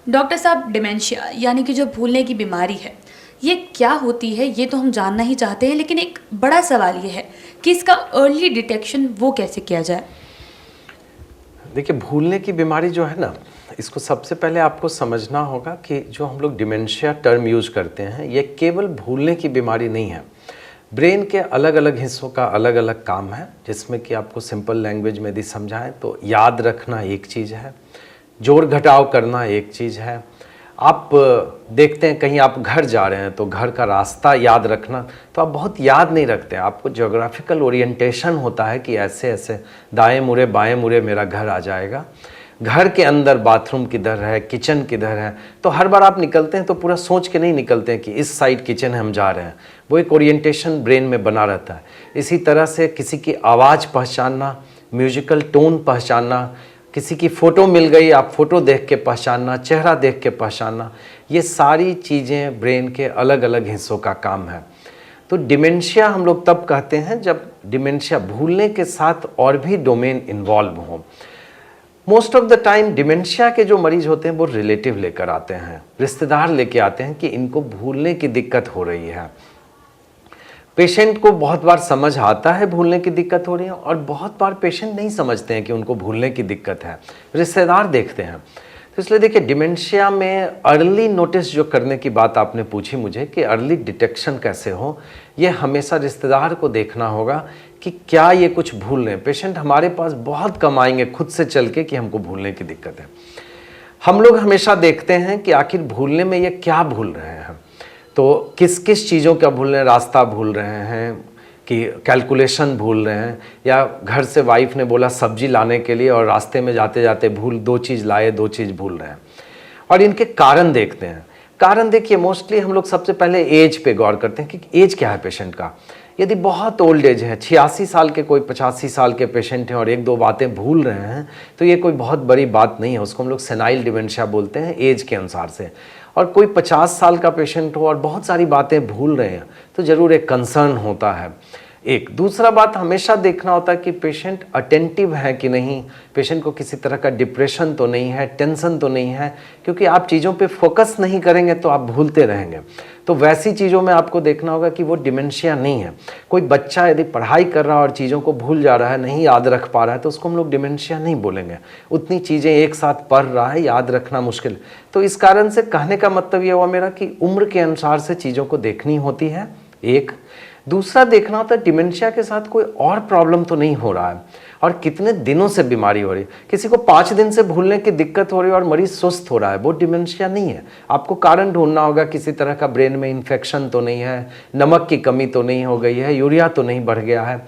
Doctor साहब, dementia यानी कि जो भूलने की बीमारी है, ये क्या होती है? ये तो हम जानना ही चाहते हैं, लेकिन एक बड़ा सवाल ये है कि इसका अर्ली डिटेक्शन वो कैसे किया जाए? देखिए, भूलने की बीमारी जो है ना, इसको सबसे पहले आपको समझना होगा कि जो हम लोग डिमेंशिया टर्म यूज करते हैं, ये केवल भूलने की बीमारी नहीं है। ब्रेन के अलग अलग हिस्सों का अलग अलग काम है, जिसमें कि आपको सिंपल लैंग्वेज में यदि समझाएं तो याद रखना एक चीज़ है, जोड़ घटाव करना एक चीज़ है। आप देखते हैं कहीं आप घर जा रहे हैं तो घर का रास्ता याद रखना, तो आप बहुत याद नहीं रखते हैं। आपको ज्योग्राफिकल ओरिएंटेशन होता है कि ऐसे ऐसे दाएं मुड़े बाएं मुड़े मेरा घर आ जाएगा। घर के अंदर बाथरूम किधर है, किचन किधर है, तो हर बार आप निकलते हैं तो पूरा सोच के नहीं निकलते हैं कि इस साइड किचन है, हम जा रहे हैं। वो एक ओरिएंटेशन ब्रेन में बना रहता है। इसी तरह से किसी की आवाज़ पहचानना, म्यूजिकल टोन पहचानना, किसी की फ़ोटो मिल गई, आप फ़ोटो देख के पहचानना, चेहरा देख के पहचानना, ये सारी चीज़ें ब्रेन के अलग अलग हिस्सों का काम है। तो डिमेंशिया हम लोग तब कहते हैं जब डिमेंशिया भूलने के साथ और भी डोमेन इन्वॉल्व हों। Most of the time dementia के जो मरीज होते हैं वो रिलेटिव लेकर आते हैं, रिश्तेदार लेके आते हैं कि इनको भूलने की दिक्कत हो रही है। पेशेंट को बहुत बार समझ आता है भूलने की दिक्कत हो रही है, और बहुत बार पेशेंट नहीं समझते हैं कि उनको भूलने की दिक्कत है, रिश्तेदार देखते हैं। तो इसलिए देखिए, डिमेंशिया में अर्ली नोटिस जो करने की बात आपने पूछी मुझे कि अर्ली डिटेक्शन कैसे हो, ये हमेशा रिश्तेदार को देखना होगा कि क्या ये कुछ भूल रहे हैं। पेशेंट हमारे पास बहुत कम आएंगे खुद से चल के कि हमको भूलने की दिक्कत है। हम लोग हमेशा देखते हैं कि आखिर भूलने में ये क्या भूल रहे हैं, तो किस किस चीज़ों का भूल रहे हैं। रास्ता भूल रहे हैं कि कैलकुलेशन भूल रहे हैं, या घर से वाइफ ने बोला सब्जी लाने के लिए और रास्ते में जाते जाते दो चीज़ लाए, दो चीज़ भूल रहे हैं। और इनके कारण देखते हैं। कारण देखिए, मोस्टली हम लोग सबसे पहले एज पे गौर करते हैं कि एज क्या है पेशेंट का। यदि बहुत ओल्ड एज है, 86 साल के कोई 85 साल के पेशेंट हैं और एक दो बातें भूल रहे हैं, तो ये कोई बहुत बड़ी बात नहीं है। उसको हम लोग सेनाइल डिमेंशिया बोलते हैं एज के अनुसार से। और कोई 50 साल का पेशेंट हो और बहुत सारी बातें भूल रहे हैं, तो ज़रूर एक कंसर्न होता है। एक दूसरा बात हमेशा देखना होता है कि पेशेंट अटेंटिव है कि नहीं, पेशेंट को किसी तरह का डिप्रेशन तो नहीं है, टेंशन तो नहीं है, क्योंकि आप चीज़ों पे फोकस नहीं करेंगे तो आप भूलते रहेंगे। तो वैसी चीज़ों में आपको देखना होगा कि वो डिमेंशिया नहीं है। कोई बच्चा यदि पढ़ाई कर रहा है और चीज़ों को भूल जा रहा है, नहीं याद रख पा रहा है, तो उसको हम लोग डिमेंशिया नहीं बोलेंगे। उतनी चीज़ें एक साथ पढ़ रहा है, याद रखना मुश्किल। तो इस कारण से कहने का मतलब ये हुआ मेरा कि उम्र के अनुसार से चीज़ों को देखनी होती है। एक दूसरा देखना होता है डिमेंशिया के साथ कोई और प्रॉब्लम तो नहीं हो रहा है, और कितने दिनों से बीमारी हो रही है। किसी को 5 दिन से भूलने की दिक्कत हो रही है और मरीज स्वस्थ हो रहा है, वो डिमेंशिया नहीं है। आपको कारण ढूंढना होगा, किसी तरह का ब्रेन में इन्फेक्शन तो नहीं है, नमक की कमी तो नहीं हो गई है, यूरिया तो नहीं बढ़ गया है।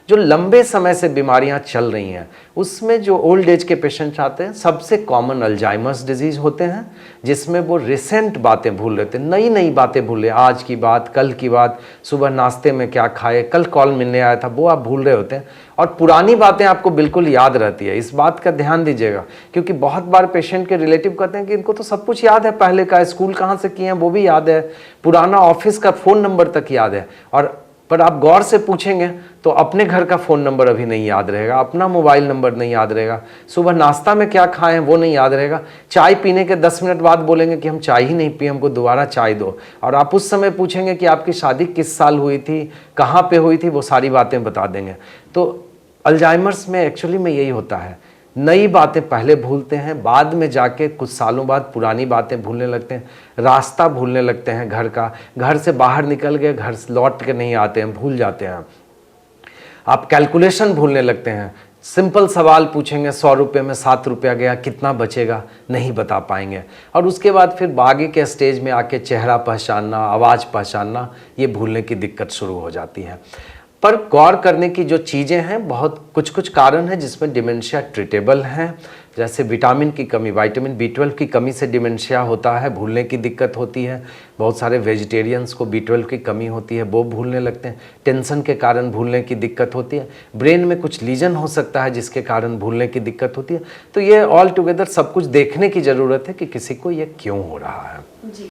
जो लंबे समय से बीमारियां चल रही हैं, उसमें जो ओल्ड एज के पेशेंट आते हैं, सबसे कॉमन अल्जाइमर्स डिजीज होते हैं, जिसमें वो रिसेंट बातें भूल रहे थे, नई नई बातें भूल रहे, आज की बात, कल की बात, सुबह नाश्ते में क्या खाए, कल कॉल मिलने आया था, वो आप भूल रहे होते हैं। और पुरानी बातें आपको बिल्कुल याद रहती है। इस बात का ध्यान दीजिएगा, क्योंकि बहुत बार पेशेंट के रिलेटिव कहते हैं कि इनको तो सब कुछ याद है, पहले का स्कूल कहाँ से किए हैं वो भी याद है, पुराना ऑफिस का फ़ोन नंबर तक याद है। और पर आप गौर से पूछेंगे तो अपने घर का फ़ोन नंबर अभी नहीं याद रहेगा, अपना मोबाइल नंबर नहीं याद रहेगा, सुबह नाश्ता में क्या खाएं वो नहीं याद रहेगा। चाय पीने के 10 मिनट बाद बोलेंगे कि हम चाय ही नहीं पिए, हमको दोबारा चाय दो। और आप उस समय पूछेंगे कि आपकी शादी किस साल हुई थी, कहाँ पे हुई थी, वो सारी बातें बता देंगे। तो अल्जाइमर्स में एक्चुअली में यही होता है, नई बातें पहले भूलते हैं, बाद में जाके कुछ सालों बाद पुरानी बातें भूलने लगते हैं, रास्ता भूलने लगते हैं घर का, घर से बाहर निकल गए, घर लौट के नहीं आते हैं, भूल जाते हैं। आप कैलकुलेशन भूलने लगते हैं, सिंपल सवाल पूछेंगे, 100 रुपये में 7 रुपया गया, कितना बचेगा, नहीं बता पाएंगे। और उसके बाद फिर आगे के स्टेज में आके चेहरा पहचानना, आवाज़ पहचानना, ये भूलने की दिक्कत शुरू हो जाती है। पर गौर करने की जो चीज़ें हैं, बहुत कुछ कारण है जिसमें डिमेंशिया ट्रीटेबल हैं। जैसे विटामिन की कमी, विटामिन B12 की कमी से डिमेंशिया होता है, भूलने की दिक्कत होती है। बहुत सारे वेजिटेरियंस को B12 की कमी होती है, वो भूलने लगते हैं। टेंशन के कारण भूलने की दिक्कत होती है। ब्रेन में कुछ लीजन हो सकता है जिसके कारण भूलने की दिक्कत होती है। तो ये ऑल टुगेदर सब कुछ देखने की ज़रूरत है कि किसी को ये क्यों हो रहा है। जी।